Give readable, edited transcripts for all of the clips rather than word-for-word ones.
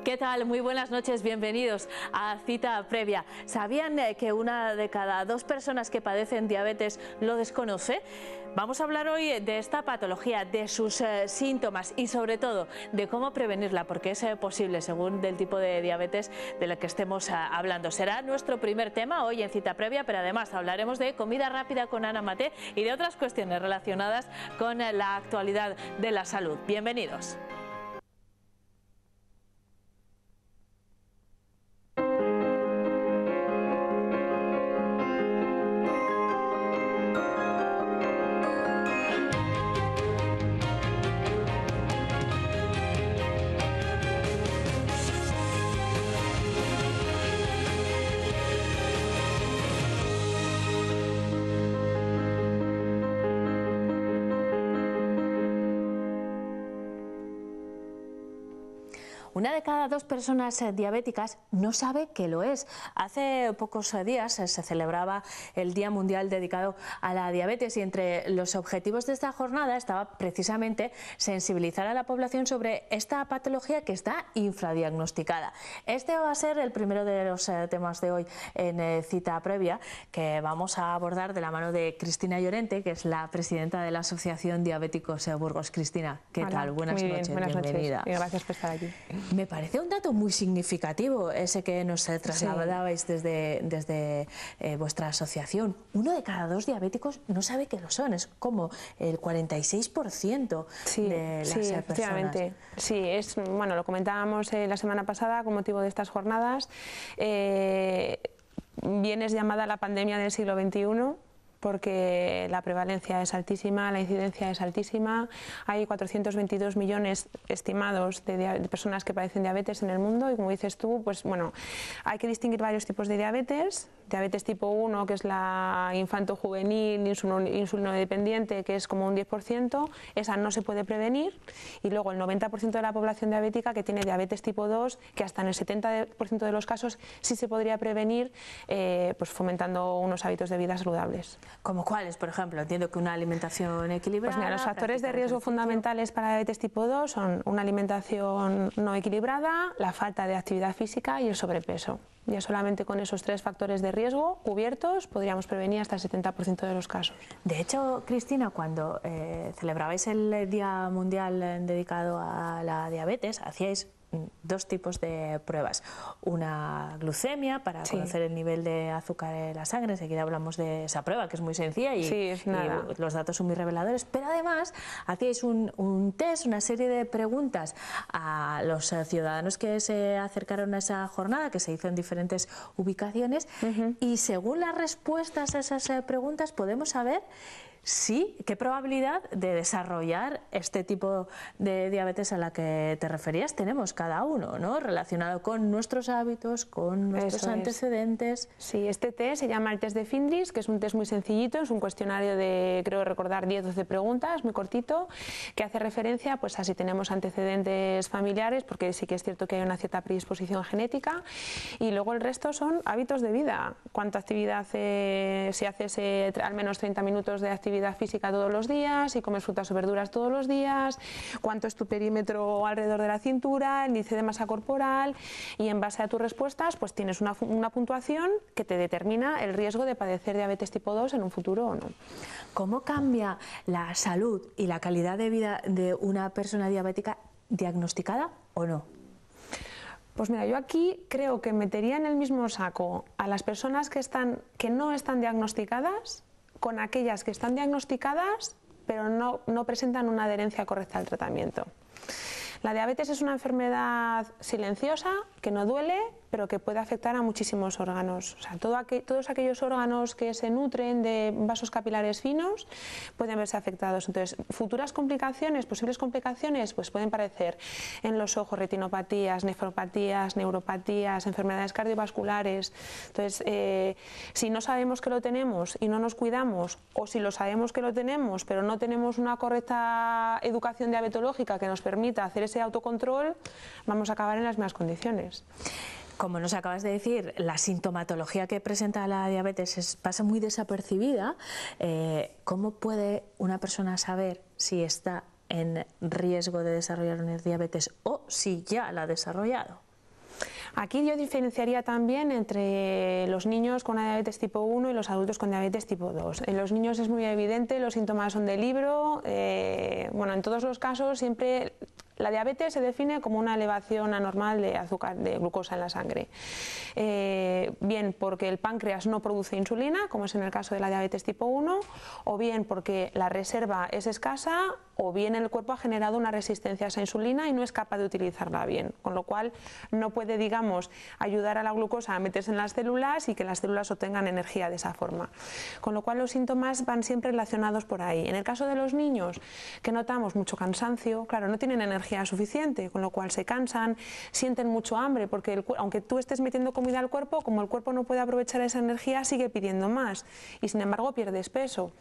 ¿Qué tal? Muy buenas noches, bienvenidos a Cita Previa. ¿Sabían que una de cada dos personas que padecen diabetes lo desconoce? Vamos a hablar hoy de esta patología, de sus síntomas y sobre todo de cómo prevenirla, porque es posible según del tipo de diabetes de la que estemos hablando. Será nuestro primer tema hoy en Cita Previa, pero además hablaremos de comida rápida con Ana Maté y de otras cuestiones relacionadas con la actualidad de la salud. Bienvenidos. Una de cada dos personas diabéticas no sabe que lo es. Hace pocos días se celebraba el Día Mundial dedicado a la diabetes y entre los objetivos de esta jornada estaba precisamente sensibilizar a la población sobre esta patología que está infradiagnosticada. Este va a ser el primero de los temas de hoy en Cita Previa, que vamos a abordar de la mano de Cristina Llorente, que es la presidenta de la Asociación Diabéticos Burgos. Cristina, ¿qué tal? Buenas noches, bienvenida. Gracias por estar aquí. Me parece un dato muy significativo ese que nos trasladabais desde vuestra asociación. Uno de cada dos diabéticos no sabe que lo son, es como el 46% de las personas. Sí, bueno, lo comentábamos la semana pasada con motivo de estas jornadas. Bien es llamada la pandemia del siglo XXI. Porque la prevalencia es altísima, la incidencia es altísima. Hay 422 millones estimados de personas que padecen diabetes en el mundo y, como dices tú, pues bueno, hay que distinguir varios tipos de diabetes. Diabetes tipo 1, que es la infanto-juvenil, insulino dependiente, que es como un 10%, esa no se puede prevenir. Y luego el 90% de la población diabética que tiene diabetes tipo 2, que hasta en el 70% de los casos sí se podría prevenir pues fomentando unos hábitos de vida saludables. ¿Como cuáles, por ejemplo? Entiendo que una alimentación equilibrada... Pues mira, los factores de riesgo fundamentales para diabetes tipo 2 son una alimentación no equilibrada, la falta de actividad física y el sobrepeso. Ya solamente con esos tres factores de riesgo cubiertos podríamos prevenir hasta el 70% de los casos. De hecho, Cristina, cuando celebrabais el Día Mundial dedicado a la diabetes, hacíais dos tipos de pruebas. Una glucemia para conocer el nivel de azúcar en la sangre, enseguida hablamos de esa prueba que es muy sencilla y los datos son muy reveladores, pero además hacíais un test, una serie de preguntas a los ciudadanos que se acercaron a esa jornada, que se hizo en diferentes ubicaciones, y según las respuestas a esas preguntas podemos saber qué probabilidad de desarrollar este tipo de diabetes a la que te referías tenemos cada uno, ¿no? Relacionado con nuestros hábitos, con nuestros antecedentes. Sí, este test se llama el test de Findris, que es un test muy sencillito, es un cuestionario de, creo recordar, 10-12 preguntas, muy cortito, que hace referencia pues a si tenemos antecedentes familiares, porque sí que es cierto que hay una cierta predisposición genética, y luego el resto son hábitos de vida. ¿Cuánta actividad, si haces al menos 30 minutos de actividad física todos los días, si comes frutas o verduras todos los días, cuánto es tu perímetro alrededor de la cintura, el índice de masa corporal, y en base a tus respuestas pues tienes una puntuación que te determina el riesgo de padecer diabetes tipo 2 en un futuro o no. ¿Cómo cambia la salud y la calidad de vida de una persona diabética diagnosticada o no? Pues mira, yo aquí creo que metería en el mismo saco a las personas que no están diagnosticadas con aquellas que están diagnosticadas pero no presentan una adherencia correcta al tratamiento. La diabetes es una enfermedad silenciosa que no duele, pero que puede afectar a muchísimos órganos. O sea, todos aquellos órganos que se nutren de vasos capilares finos pueden verse afectados. Entonces, futuras complicaciones, posibles complicaciones, pues pueden aparecer en los ojos, retinopatías, nefropatías, neuropatías, enfermedades cardiovasculares. Entonces, si no sabemos que lo tenemos y no nos cuidamos, o si lo sabemos que lo tenemos, pero no tenemos una correcta educación diabetológica que nos permita hacer ese autocontrol, vamos a acabar en las mismas condiciones. Como nos acabas de decir, la sintomatología que presenta la diabetes pasa muy desapercibida. ¿Cómo puede una persona saber si está en riesgo de desarrollar una diabetes o si ya la ha desarrollado? Aquí yo diferenciaría también entre los niños con una diabetes tipo 1 y los adultos con diabetes tipo 2. En los niños es muy evidente, los síntomas son de libro, bueno, en todos los casos siempre la diabetes se define como una elevación anormal de azúcar, de glucosa en la sangre. Bien porque el páncreas no produce insulina, como es en el caso de la diabetes tipo 1, o bien porque la reserva es escasa, o bien el cuerpo ha generado una resistencia a esa insulina y no es capaz de utilizarla bien, con lo cual no puede, digamos, ayudar a la glucosa a meterse en las células y que las células obtengan energía de esa forma. Con lo cual los síntomas van siempre relacionados por ahí. En el caso de los niños, que notamos mucho cansancio, claro, no tienen energía suficiente, con lo cual se cansan, sienten mucho hambre, porque aunque tú estés metiendo comida al cuerpo, como el cuerpo no puede aprovechar esa energía, sigue pidiendo más y sin embargo pierdes peso.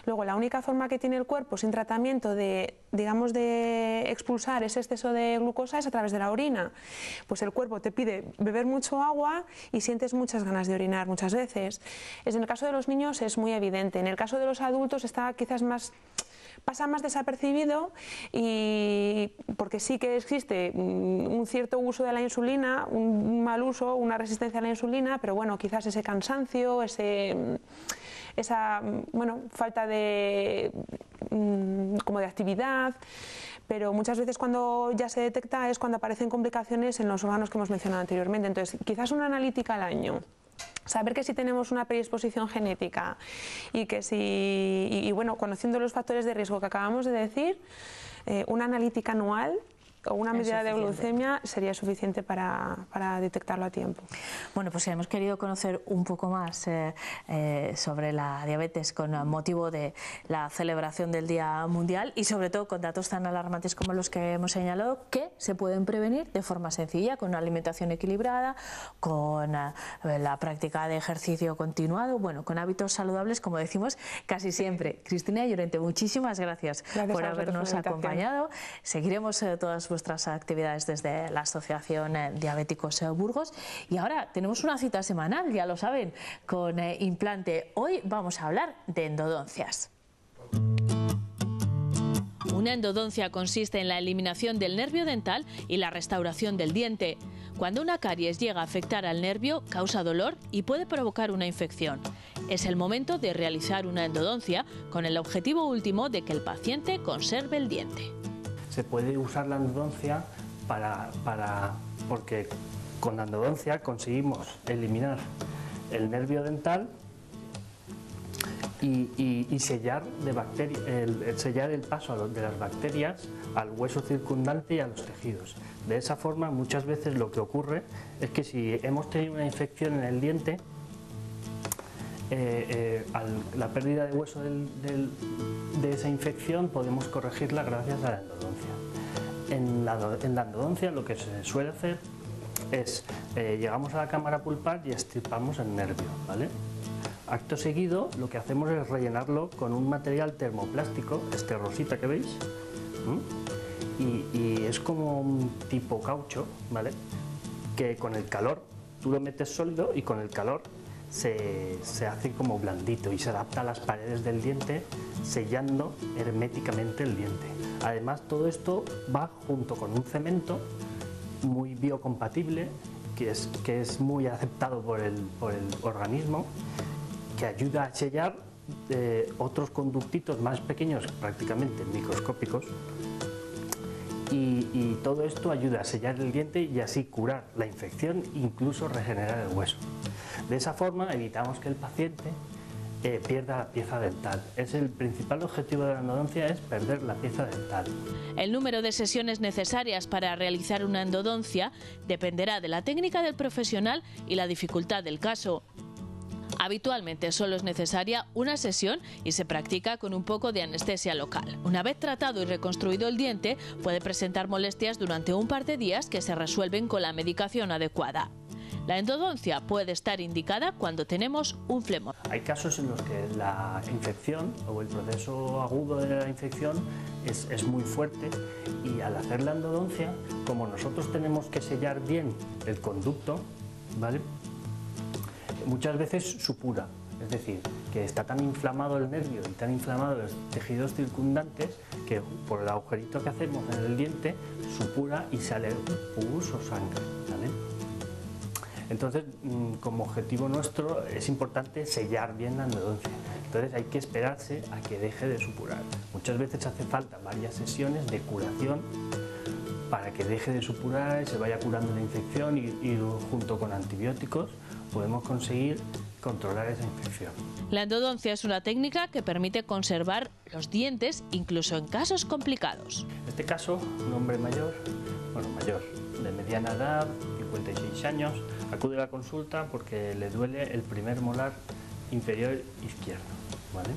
Luego la única forma que tiene el cuerpo sin tratamiento de, digamos, de expulsar ese exceso de glucosa es a través de la orina. Pues el cuerpo te pide beber mucho agua y sientes muchas ganas de orinar muchas veces. En el caso de los niños es muy evidente, en el caso de los adultos está quizás más... pasa más desapercibido, y porque sí que existe un cierto uso de la insulina, un mal uso, una resistencia a la insulina, pero bueno, quizás ese cansancio, esa bueno, falta de, como de actividad, pero muchas veces cuando ya se detecta es cuando aparecen complicaciones en los órganos que hemos mencionado anteriormente. Entonces, quizás una analítica al año. Saber que si tenemos una predisposición genética y que si, y bueno, conociendo los factores de riesgo que acabamos de decir, una analítica anual o una medida de glucemia sería suficiente para detectarlo a tiempo. Bueno, pues hemos querido conocer un poco más sobre la diabetes con motivo de la celebración del Día Mundial y sobre todo con datos tan alarmantes como los que hemos señalado, que se pueden prevenir de forma sencilla, con una alimentación equilibrada, con la práctica de ejercicio continuado, bueno, con hábitos saludables, como decimos casi siempre. Cristina Llorente, muchísimas gracias por habernos acompañado. Seguiremos todas vuestras actividades desde la Asociación Diabéticos Burgos, y ahora tenemos una cita semanal, ya lo saben, con Implante. Hoy vamos a hablar de endodoncias. Una endodoncia consiste en la eliminación del nervio dental y la restauración del diente. Cuando una caries llega a afectar al nervio, causa dolor y puede provocar una infección. Es el momento de realizar una endodoncia con el objetivo último de que el paciente conserve el diente. Se puede usar la endodoncia porque con la endodoncia conseguimos eliminar el nervio dental y sellar el paso de las bacterias al hueso circundante y a los tejidos. De esa forma, muchas veces lo que ocurre es que si hemos tenido una infección en el diente, la pérdida de hueso de esa infección podemos corregirla gracias a la endodoncia. En la endodoncia lo que se suele hacer es, llegamos a la cámara pulpar y extirpamos el nervio, ¿vale? Acto seguido lo que hacemos es rellenarlo con un material termoplástico, este rosita que veis, y es como un tipo caucho, ¿vale? Que con el calor, tú lo metes sólido y con el calor se hace como blandito y se adapta a las paredes del diente, sellando herméticamente el diente. Además, todo esto va junto con un cemento muy biocompatible, que es muy aceptado por el organismo, que ayuda a sellar otros conductitos más pequeños, prácticamente microscópicos, y todo esto ayuda a sellar el diente y así curar la infección, incluso regenerar el hueso. De esa forma evitamos que el paciente pierda la pieza dental. El principal objetivo de la endodoncia es perder la pieza dental. El número de sesiones necesarias para realizar una endodoncia dependerá de la técnica del profesional y la dificultad del caso. Habitualmente solo es necesaria una sesión y se practica con un poco de anestesia local. Una vez tratado y reconstruido el diente, puede presentar molestias durante un par de días que se resuelven con la medicación adecuada. La endodoncia puede estar indicada cuando tenemos un flemón. Hay casos en los que la infección o el proceso agudo de la infección es muy fuerte, y al hacer la endodoncia, como nosotros tenemos que sellar bien el conducto, ¿vale?, muchas veces supura, es decir, que está tan inflamado el nervio y tan inflamados los tejidos circundantes que por el agujerito que hacemos en el diente supura y sale pus o sangre, ¿vale? Entonces, como objetivo nuestro es importante sellar bien la endodoncia. Entonces hay que esperarse a que deje de supurar. Muchas veces hace falta varias sesiones de curación para que deje de supurar y se vaya curando la infección y junto con antibióticos podemos conseguir controlar esa infección. La endodoncia es una técnica que permite conservar los dientes incluso en casos complicados. En este caso, un hombre mayor, de mediana edad, 56 años, acude a la consulta porque le duele el primer molar inferior izquierdo, ¿vale?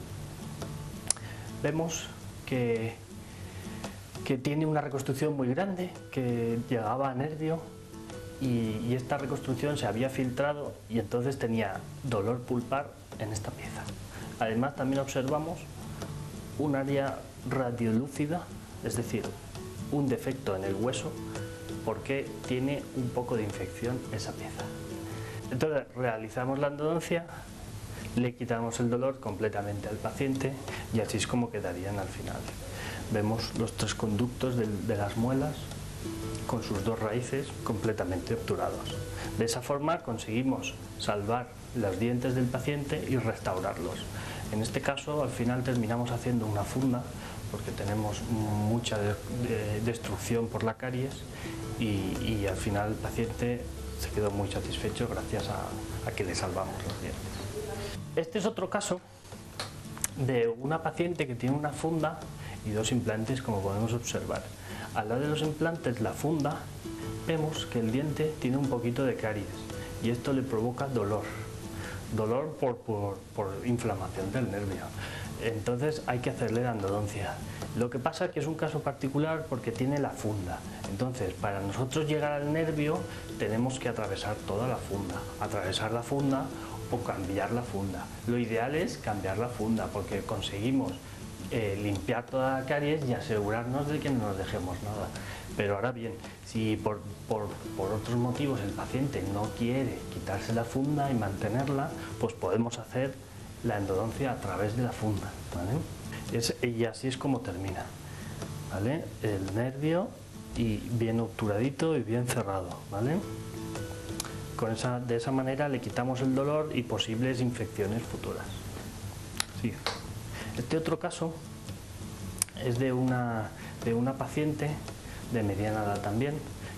Vemos que tiene una reconstrucción muy grande, que llegaba a nervio y esta reconstrucción se había filtrado y entonces tenía dolor pulpar en esta pieza. Además también observamos un área radiolúcida, es decir, un defecto en el hueso porque tiene un poco de infección esa pieza. Entonces realizamos la endodoncia, le quitamos el dolor completamente al paciente y así es como quedarían al final. Vemos los 3 conductos de las muelas con sus 2 raíces completamente obturados. De esa forma conseguimos salvar los dientes del paciente y restaurarlos. En este caso al final terminamos haciendo una funda porque tenemos mucha destrucción por la caries y al final el paciente se quedó muy satisfecho gracias a que le salvamos los dientes. Este es otro caso de una paciente que tiene una funda y 2 implantes, como podemos observar. Al lado de los implantes, la funda, vemos que el diente tiene un poquito de caries y esto le provoca dolor por inflamación del nervio. Entonces hay que hacerle la endodoncia. Lo que pasa es que es un caso particular porque tiene la funda. Entonces, para nosotros llegar al nervio tenemos que atravesar toda la funda, atravesar la funda o cambiar la funda. Lo ideal es cambiar la funda porque conseguimos limpiar toda la caries y asegurarnos de que no nos dejemos nada. Pero ahora bien, si por otros motivos el paciente no quiere quitarse la funda y mantenerla, pues podemos hacer la endodoncia a través de la funda, ¿vale? Y así es como termina, ¿vale? El nervio y bien obturadito y bien cerrado, ¿vale? De esa manera le quitamos el dolor y posibles infecciones futuras. Sí. Este otro caso es de una paciente de mediana edad también,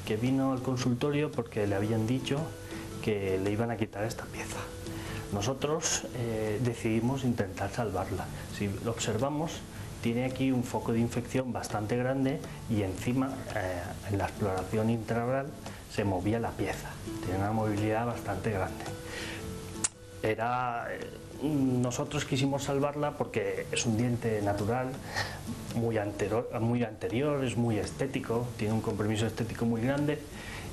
que vino al consultorio porque le habían dicho que le iban a quitar esta pieza. Nosotros decidimos intentar salvarla. Si lo observamos, tiene aquí un foco de infección bastante grande y encima en la exploración intraoral se movía la pieza, tiene una movilidad bastante grande. Nosotros quisimos salvarla porque es un diente natural, muy anterior, es muy estético, tiene un compromiso estético muy grande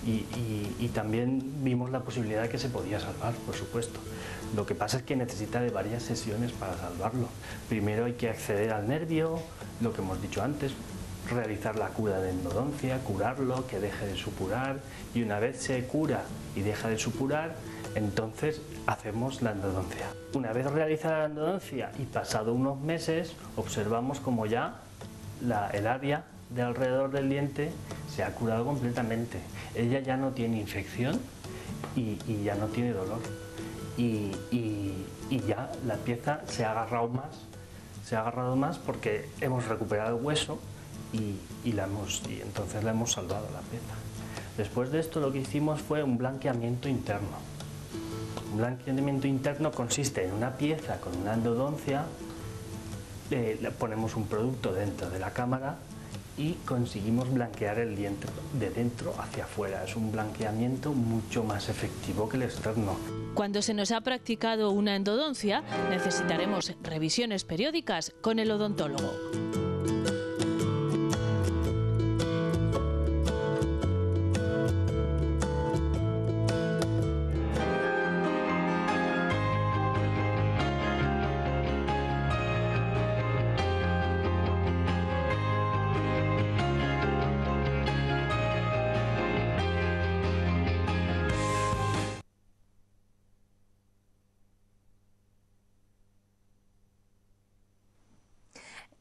y también vimos la posibilidad de que se podía salvar, por supuesto. Lo que pasa es que necesita de varias sesiones para salvarlo. Primero hay que acceder al nervio, lo que hemos dicho antes, realizar la cura de endodoncia, curarlo, que deje de supurar, y una vez se cura y deja de supurar, entonces hacemos la endodoncia. Una vez realizada la endodoncia y pasado unos meses, observamos como ya el área de alrededor del diente se ha curado completamente. Ella ya no tiene infección y ya no tiene dolor. Y ya la pieza se ha agarrado más porque hemos recuperado el hueso y entonces la hemos salvado la pieza. Después de esto lo que hicimos fue un blanqueamiento interno. Un blanqueamiento interno consiste en una pieza con una endodoncia, le ponemos un producto dentro de la cámara y conseguimos blanquear el diente de dentro hacia afuera. Es un blanqueamiento mucho más efectivo que el externo. Cuando se nos ha practicado una endodoncia, necesitaremos revisiones periódicas con el odontólogo.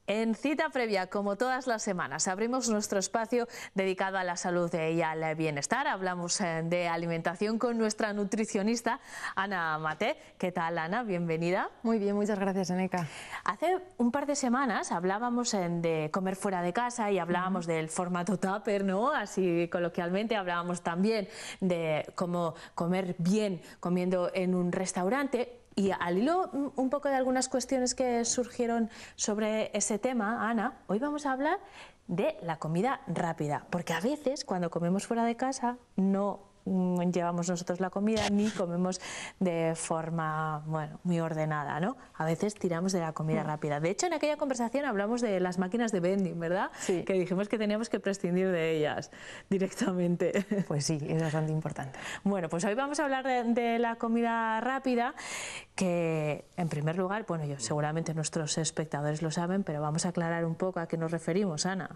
En Cita Previa, como todas las semanas, abrimos nuestro espacio dedicado a la salud y al bienestar. Hablamos de alimentación con nuestra nutricionista Ana Maté. ¿Qué tal, Ana? Bienvenida. Muy bien, muchas gracias, Eneca. Hace un par de semanas hablábamos de comer fuera de casa y hablábamos del formato tupper, ¿no? Así coloquialmente hablábamos también de cómo comer bien comiendo en un restaurante. Y al hilo un poco de algunas cuestiones que surgieron sobre ese tema, Ana, hoy vamos a hablar de la comida rápida, porque a veces cuando comemos fuera de casa no llevamos nosotros la comida ni comemos de forma, bueno, muy ordenada, ¿no? A veces tiramos de la comida rápida. De hecho, en aquella conversación hablamos de las máquinas de vending, ¿verdad? Sí. Que dijimos que teníamos que prescindir de ellas directamente. Pues sí, es bastante importante. Bueno, pues hoy vamos a hablar de la comida rápida, que en primer lugar, bueno, seguramente nuestros espectadores lo saben, pero vamos a aclarar un poco a qué nos referimos, Ana.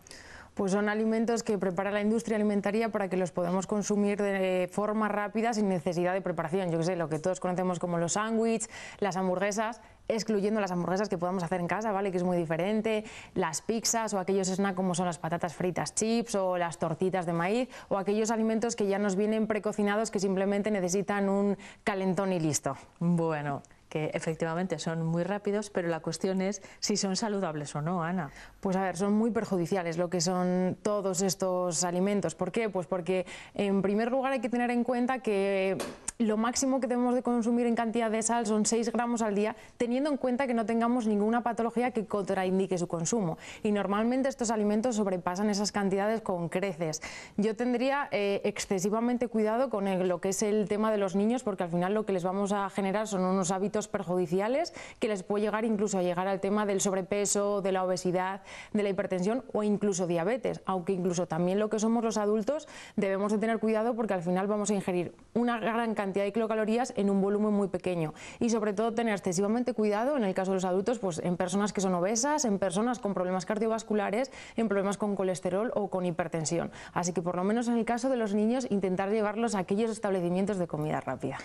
Pues son alimentos que prepara la industria alimentaria para que los podamos consumir de forma rápida sin necesidad de preparación. Yo qué sé, lo que todos conocemos como los sándwiches, las hamburguesas, excluyendo las hamburguesas que podamos hacer en casa, ¿vale? Que es muy diferente, las pizzas o aquellos snacks como son las patatas fritas chips o las tortitas de maíz o aquellos alimentos que ya nos vienen precocinados que simplemente necesitan un calentón y listo. Bueno, que efectivamente son muy rápidos, pero la cuestión es si son saludables o no, Ana. Pues a ver, son muy perjudiciales lo que son todos estos alimentos. ¿Por qué? Pues porque en primer lugar hay que tener en cuenta que lo máximo que debemos de consumir en cantidad de sal son 6 gramos al día, teniendo en cuenta que no tengamos ninguna patología que contraindique su consumo. Y normalmente estos alimentos sobrepasan esas cantidades con creces. Yo tendría excesivamente cuidado con lo que es el tema de los niños, porque al final lo que les vamos a generar son unos hábitos perjudiciales que les puede llegar incluso a llegar al tema del sobrepeso, de la obesidad, de la hipertensión o incluso diabetes, aunque incluso también lo que somos los adultos debemos de tener cuidado porque al final vamos a ingerir una gran cantidad de kilocalorías en un volumen muy pequeño y sobre todo tener excesivamente cuidado en el caso de los adultos, pues en personas que son obesas, en personas con problemas cardiovasculares, en problemas con colesterol o con hipertensión. Así que por lo menos en el caso de los niños intentar llevarlos a aquellos establecimientos de comida rápida.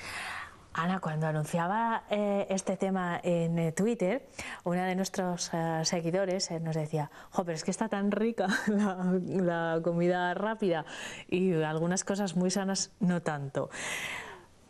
Ana, cuando anunciaba este tema en Twitter, una de nuestros seguidores nos decía: jo, pero es que está tan rica la comida rápida y algunas cosas muy sanas no tanto.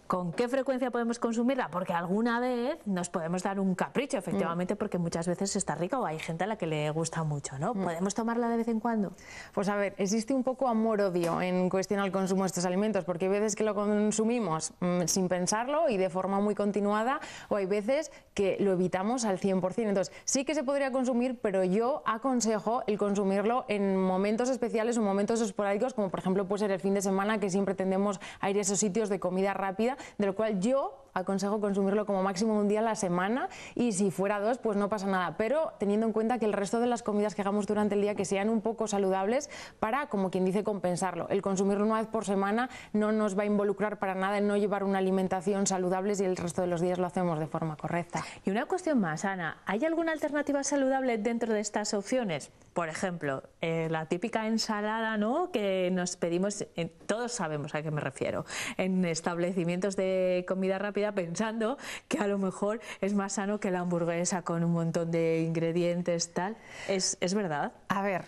¿Con qué frecuencia podemos consumirla? Porque alguna vez nos podemos dar un capricho, efectivamente, porque muchas veces está rica o hay gente a la que le gusta mucho, ¿no? ¿Podemos tomarla de vez en cuando? Pues a ver, existe un poco amor-odio en cuestión al consumo de estos alimentos, porque hay veces que lo consumimos sin pensarlo y de forma muy continuada, o hay veces que lo evitamos al 100%. Entonces, sí que se podría consumir, pero yo aconsejo el consumirlo en momentos especiales o momentos esporádicos, como por ejemplo puede ser el fin de semana, que siempre tendemos a ir a esos sitios de comida rápida, de lo cual yo aconsejo consumirlo como máximo un día a la semana y si fuera 2 pues no pasa nada, pero teniendo en cuenta que el resto de las comidas que hagamos durante el día que sean un poco saludables para, como quien dice, compensarlo. El consumirlo una vez por semana no nos va a involucrar para nada en no llevar una alimentación saludable si el resto de los días lo hacemos de forma correcta. Y una cuestión más, Ana, ¿hay alguna alternativa saludable dentro de estas opciones? Por ejemplo, la típica ensalada, ¿no?, que nos pedimos, todos sabemos a qué me refiero, en establecimientos de comida rápida, pensando que a lo mejor es más sano que la hamburguesa con un montón de ingredientes, tal. ¿Es verdad? A ver,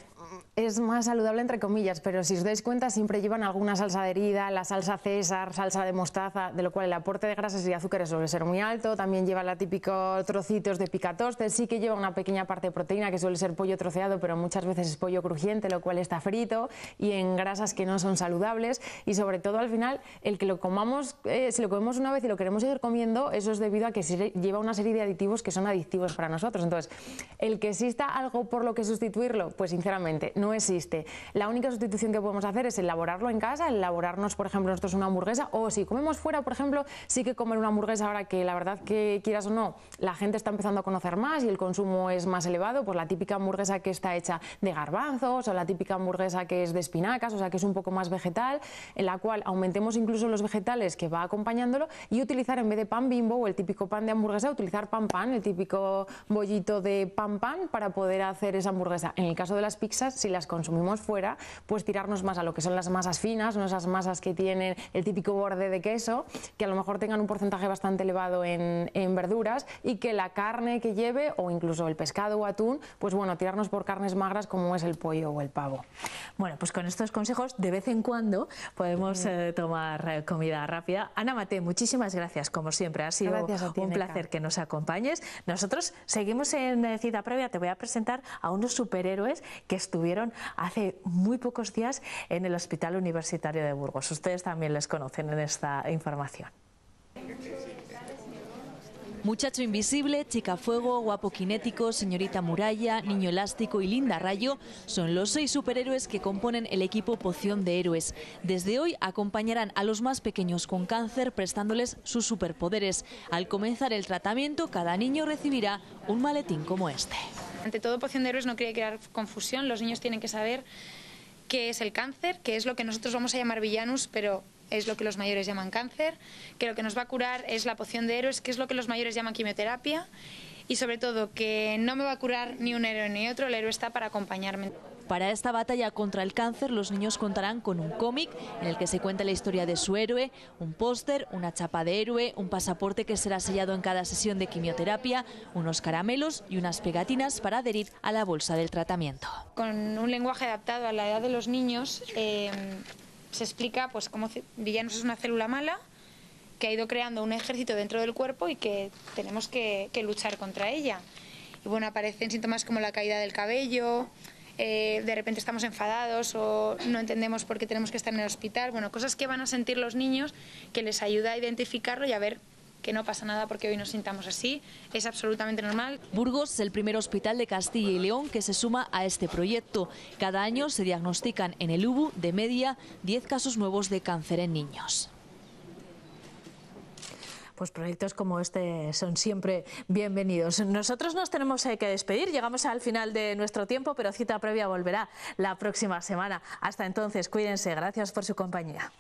es más saludable entre comillas, pero si os dais cuenta siempre llevan alguna salsa adherida, la salsa César, salsa de mostaza, de lo cual el aporte de grasas y azúcares suele ser muy alto. También lleva la típica trocitos de picatostes, sí que lleva una pequeña parte de proteína que suele ser pollo troceado, pero muchas veces es pollo crujiente, lo cual está frito y en grasas que no son saludables. Y sobre todo al final el que lo comamos, si lo comemos una vez y lo queremos seguir comiendo, eso es debido a que lleva una serie de aditivos que son adictivos para nosotros. Entonces, el que exista algo por lo que sustituirlo, pues sinceramente no existe. La única sustitución que podemos hacer es elaborarlo en casa, elaborarnos, por ejemplo, nosotros una hamburguesa, o si comemos fuera, por ejemplo, sí que comer una hamburguesa ahora que la verdad que quieras o no, la gente está empezando a conocer más y el consumo es más elevado, pues la típica hamburguesa que está hecha de garbanzos o la típica hamburguesa que es de espinacas, o sea que es un poco más vegetal, en la cual aumentemos incluso los vegetales que va acompañándolo y utilizar en vez de pan Bimbo o el típico pan de hamburguesa, utilizar pan, el típico bollito de pan para poder hacer esa hamburguesa. En el caso de las pizzas, si las consumimos fuera, pues tirarnos más a lo que son las masas finas, no esas masas que tienen el típico borde de queso, que a lo mejor tengan un porcentaje bastante elevado en verduras, y que la carne que lleve, o incluso el pescado o atún, pues bueno, tirarnos por carnes magras como es el pollo o el pavo. Bueno, pues con estos consejos de vez en cuando podemos tomar comida rápida. Ana Maté, muchísimas gracias, como siempre, ha sido un placer que nos acompañes. Nosotros seguimos en Cita Previa. Te voy a presentar a unos superhéroes que estuvieron hace muy pocos días en el Hospital Universitario de Burgos. Ustedes también les conocen en esta información. Muchacho Invisible, Chica Fuego, Guapo Cinético, Señorita Muralla, Niño Elástico y Linda Rayo son los 6 superhéroes que componen el equipo Poción de Héroes. Desde hoy acompañarán a los más pequeños con cáncer prestándoles sus superpoderes. Al comenzar el tratamiento, cada niño recibirá un maletín como este. Ante todo, Poción de Héroes no quiere crear confusión. Los niños tienen que saber qué es el cáncer, qué es lo que nosotros vamos a llamar villanus, pero es lo que los mayores llaman cáncer, que lo que nos va a curar es la Poción de Héroes, que es lo que los mayores llaman quimioterapia, y sobre todo que no me va a curar ni un héroe ni otro, el héroe está para acompañarme. Para esta batalla contra el cáncer, los niños contarán con un cómic en el que se cuenta la historia de su héroe, un póster, una chapa de héroe, un pasaporte que será sellado en cada sesión de quimioterapia, unos caramelos y unas pegatinas para adherir a la bolsa del tratamiento. Con un lenguaje adaptado a la edad de los niños, se explica pues cómo Villanus es una célula mala que ha ido creando un ejército dentro del cuerpo y que tenemos que luchar contra ella. Y bueno, aparecen síntomas como la caída del cabello, de repente estamos enfadados o no entendemos por qué tenemos que estar en el hospital. Bueno, cosas que van a sentir los niños que les ayuda a identificarlo y a ver que no pasa nada porque hoy nos sintamos así, es absolutamente normal. Burgos es el primer hospital de Castilla y León que se suma a este proyecto. Cada año se diagnostican en el UBU de media 10 casos nuevos de cáncer en niños. Pues proyectos como este son siempre bienvenidos. Nosotros nos tenemos que despedir, llegamos al final de nuestro tiempo, pero Cita Previa volverá la próxima semana. Hasta entonces, cuídense, gracias por su compañía.